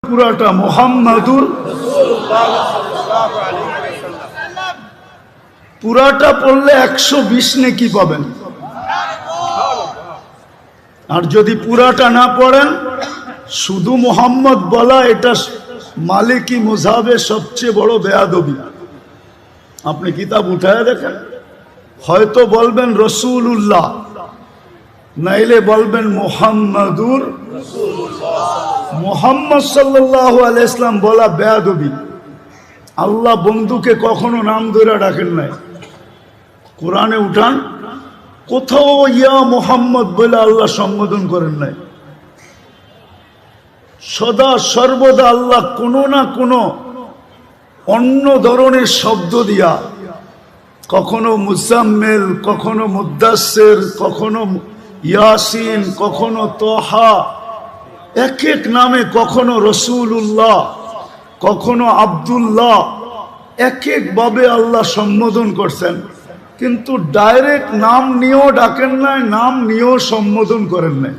পুরাটা মুহাম্মাদুর পুরাটা পড়লে 120 নেকি পাবেন। আর যদি পুরাটা না পড়েন, শুধু মুহাম্মদ বলা, এটা মালিকি মুযহাবের সবচেয়ে বড় বেয়াদবি। আপনি কিতাব উঠায় দেখেন, হয়তো বলবেন রাসূলুল্লাহ, নাইলে বলবেন মুহাম্মাদুর মুহাম্মদ সাল্লাল্লাহু আলাইহি ওয়াসাল্লাম বলা বেয়াদবি। আল্লাহ বন্ধুকে কখনো নাম ধরে ডাকেন নাই। কোরআনে উঠান, কোথাও ইয়া মুহাম্মদ বলে আল্লাহ সম্বোধন করেন নাই। সদা সর্বদা আল্লাহ কোনো না কোনো অন্য ধরনের শব্দ দিয়া, কখনো মুজাম্মিল, কখনো মুদ্দাসসির, কখনো ইয়াসিন, কখনো তোহা, এক এক নামে, কখনো রসুল্লাহ, কখনো আব্দুল্লাহ, এক এক ভাবে আল্লাহ সম্বোধন করছেন। কিন্তু ডাইরেক্ট নাম নিয়েও ডাকেন নাই, নাম নিয়েও সম্বোধন করেন নাই।